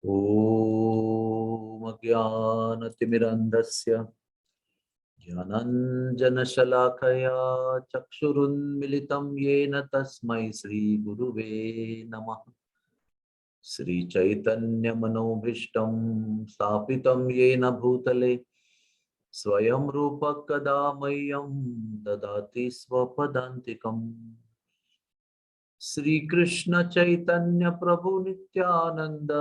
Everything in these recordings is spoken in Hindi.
ॐ अज्ञानतिमिरन्धस्य ज्ञानाञ्जनशलाकया चक्षुरुन्मिलितं येन तस्मै श्रीगुरुवे नमः। श्रीचैतन्यमनोभीष्टं स्थापितं येन भूतले स्वयं रूपः कदा मह्यं ददाति स्वपदान्तिकम्। श्री कृष्ण चैतन्य प्रभु नित्यानंद,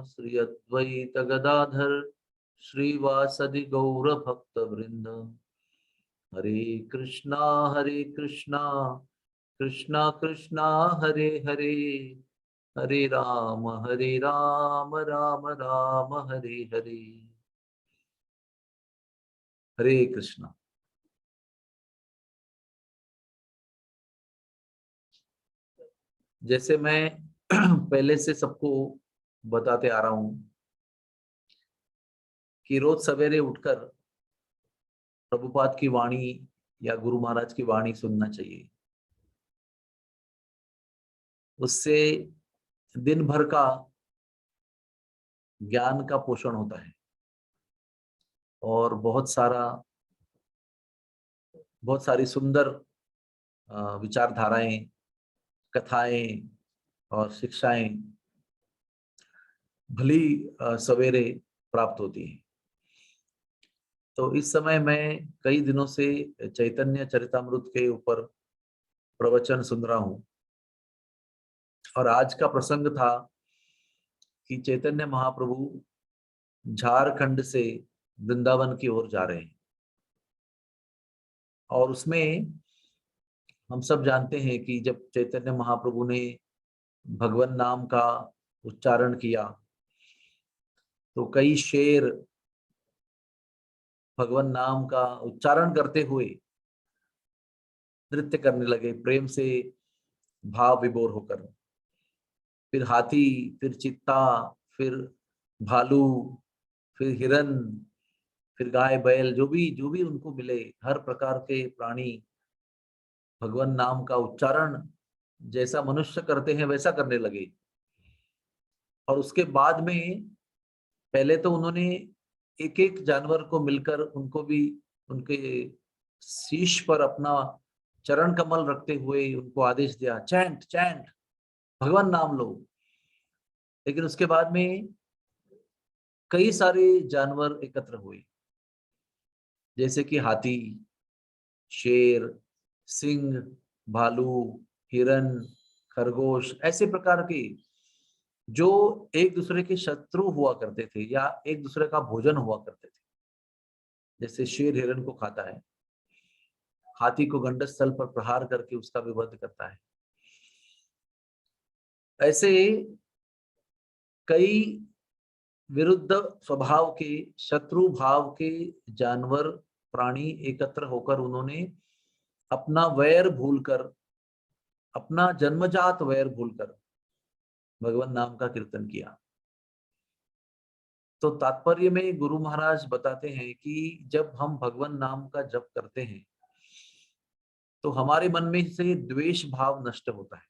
श्री अद्वैत गदाधर श्रीवासदि गौर भक्त वृंद। हरे कृष्णा कृष्णा कृष्णा हरे हरे, हरे राम राम राम हरे हरे। हरे कृष्णा। जैसे मैं पहले से सबको बताते आ रहा हूं कि रोज सवेरे उठकर प्रभुपाद की वाणी या गुरु महाराज की वाणी सुनना चाहिए। उससे दिन भर का ज्ञान का पोषण होता है और बहुत सारी सुंदर विचारधाराएं, कथाएं और शिक्षाएं भली सवेरे प्राप्त होती हैं। तो इस समय मैं कई दिनों से चैतन्य चरितामृत के ऊपर प्रवचन सुन रहा हूं और आज का प्रसंग था कि चैतन्य महाप्रभु झारखंड से वृंदावन की ओर जा रहे हैं और उसमें हम सब जानते हैं कि जब चैतन्य महाप्रभु ने भगवान नाम का उच्चारण किया तो कई शेर भगवान नाम का उच्चारण करते हुए नृत्य करने लगे, प्रेम से भाव विभोर होकर। फिर हाथी, फिर चित्ता, फिर भालू, फिर हिरन, फिर गाय बैल, जो भी उनको मिले, हर प्रकार के प्राणी भगवान नाम का उच्चारण जैसा मनुष्य करते हैं वैसा करने लगे। और उसके बाद में पहले तो उन्होंने एक एक जानवर को मिलकर उनको भी उनके शीश पर अपना चरण कमल रखते हुए उनको आदेश दिया, चैंट चैंट, भगवान नाम लो। लेकिन उसके बाद में कई सारे जानवर एकत्र हुए, जैसे कि हाथी, शेर, सिंह, भालू, हिरन, खरगोश, ऐसे प्रकार के जो एक दूसरे के शत्रु हुआ करते थे या एक दूसरे का भोजन हुआ करते थे। जैसे शेर हिरन को खाता है, हाथी को गंडक स्थल पर प्रहार करके उसका भी वध करता है। ऐसे कई विरुद्ध स्वभाव के, शत्रु भाव के जानवर, प्राणी एकत्र होकर उन्होंने अपना वैर भूलकर, अपना जन्मजात वैर भूलकर भगवान नाम का कीर्तन किया। तो तात्पर्य में गुरु महाराज बताते हैं कि जब हम भगवान नाम का जप करते हैं तो हमारे मन में से द्वेष भाव नष्ट होता है।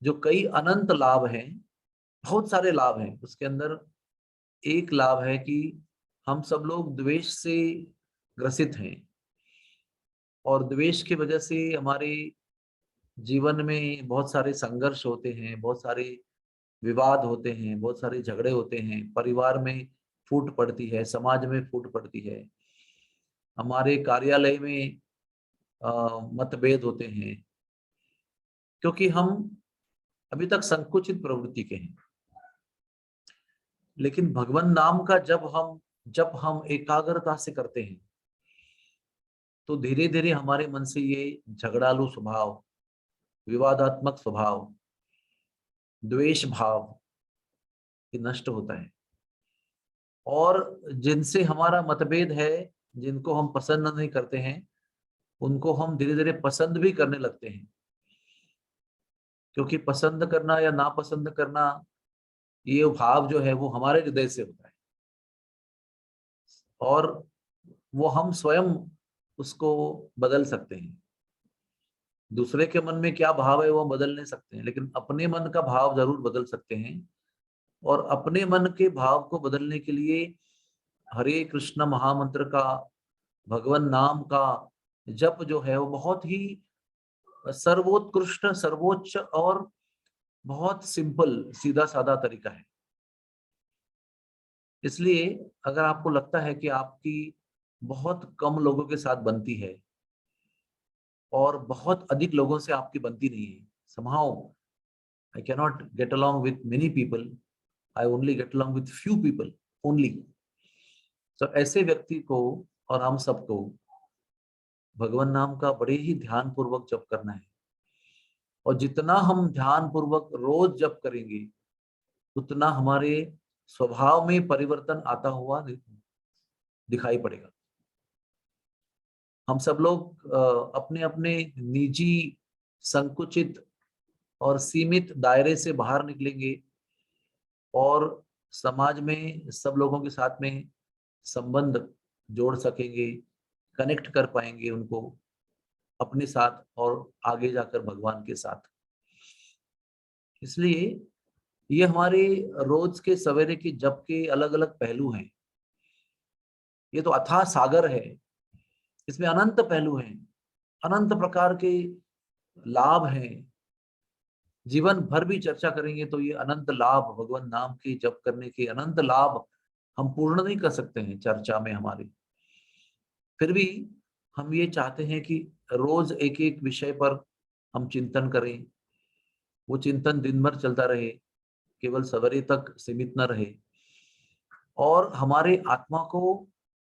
जो कई अनंत लाभ हैं, बहुत सारे लाभ हैं, उसके अंदर एक लाभ है कि हम सब लोग द्वेष से ग्रसित हैं और द्वेष की वजह से हमारे जीवन में बहुत सारे संघर्ष होते हैं, बहुत सारे विवाद होते हैं, बहुत सारे झगड़े होते हैं, परिवार में फूट पड़ती है, समाज में फूट पड़ती है, हमारे कार्यालय में मतभेद होते हैं, क्योंकि हम अभी तक संकुचित प्रवृत्ति के हैं। लेकिन भगवान नाम का जब हम एकाग्रता से करते हैं तो धीरे धीरे हमारे मन से ये झगड़ालू स्वभाव, विवादात्मक स्वभाव, द्वेष भाव ये नष्ट होता है। और जिनसे हमारा मतभेद है, जिनको हम पसंद नहीं करते हैं, उनको हम धीरे धीरे पसंद भी करने लगते हैं, क्योंकि पसंद करना या नापसंद करना ये भाव जो है वो हमारे हृदय से होता है और वो हम स्वयं उसको बदल सकते हैं। दूसरे के मन में क्या भाव है वो बदल नहीं सकते हैं, लेकिन अपने मन का भाव जरूर बदल सकते हैं। और अपने मन के भाव को बदलने के लिए हरे कृष्ण महामंत्र का, भगवान नाम का जप जो है वो बहुत ही सर्वोत्कृष्ट, सर्वोच्च और बहुत सिंपल, सीधा साधा तरीका है। इसलिए अगर आपको लगता है कि आपकी बहुत कम लोगों के साथ बनती है और बहुत अधिक लोगों से आपकी बनती नहीं है, somehow I cannot get along with many people, I only get along with few people only, तो ऐसे व्यक्ति को और हम सबको भगवान नाम का बड़े ही ध्यान पूर्वक जप करना है। और जितना हम ध्यान पूर्वक रोज जप करेंगे उतना हमारे स्वभाव में परिवर्तन आता हुआ दिखाई पड़ेगा। हम सब लोग अपने अपने निजी, संकुचित और सीमित दायरे से बाहर निकलेंगे और समाज में सब लोगों के साथ में संबंध जोड़ सकेंगे, कनेक्ट कर पाएंगे उनको अपने साथ और आगे जाकर भगवान के साथ। इसलिए ये हमारे रोज के सवेरे के जप के अलग अलग पहलू हैं। ये तो अथाह सागर है, इसमें अनंत पहलू हैं, अनंत प्रकार के लाभ हैं। जीवन भर भी चर्चा करेंगे तो ये अनंत लाभ, भगवान नाम के जप करने के अनंत लाभ हम पूर्ण नहीं कर सकते हैं चर्चा में हमारी। फिर भी हम ये चाहते हैं कि रोज एक एक विषय पर हम चिंतन करें, वो चिंतन दिन भर चलता रहे, केवल सवेरे तक सीमित न रहे और हमारे आत्मा को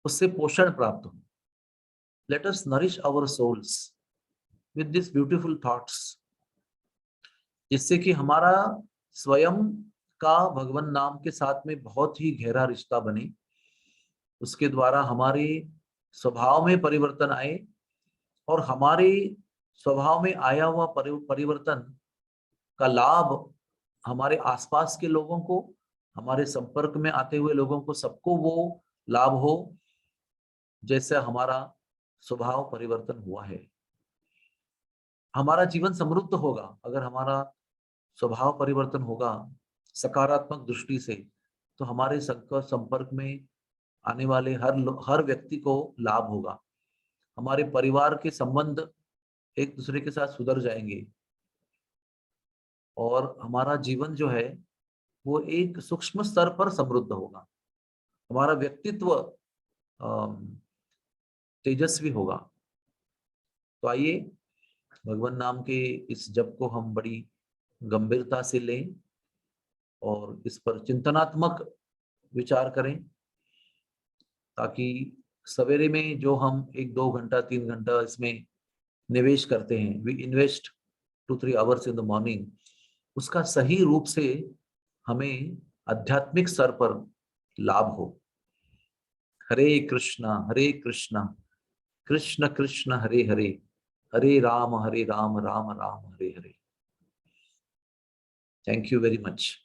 उससे पोषण प्राप्त हो। Let us nourish our souls with this beautiful thoughts, जिससे कि हमारा स्वयं का भगवान नाम के साथ में बहुत ही गहरा रिश्ता बने, उसके द्वारा हमारे स्वभाव में परिवर्तन आए और हमारे स्वभाव में आया हुआ परिवर्तन का लाभ हमारे आसपास के लोगों को, हमारे संपर्क में आते हुए लोगों को, सबको वो लाभ हो जैसे हमारा स्वभाव परिवर्तन हुआ है। हमारा जीवन समृद्ध होगा अगर हमारा स्वभाव परिवर्तन होगा सकारात्मक दृष्टि से, तो हमारे संपर्क में आने वाले हर व्यक्ति को लाभ होगा। हमारे परिवार के संबंध एक दूसरे के साथ सुधर जाएंगे और हमारा जीवन जो है वो एक सूक्ष्म स्तर पर समृद्ध होगा। हमारा व्यक्तित्व तेजस्वी होगा। तो आइए भगवान नाम के इस जप को हम बड़ी गंभीरता से लें और इस पर चिंतनात्मक विचार करें, ताकि सवेरे में जो हम 1-2 घंटा 3 घंटा इसमें निवेश करते हैं, we invest 2-3 hours in the morning, उसका सही रूप से हमें आध्यात्मिक स्तर पर लाभ हो। Hare Krishna Krishna Krishna Hare Hare, Hare Ram Ram Ram Hare Hare. Thank you very much.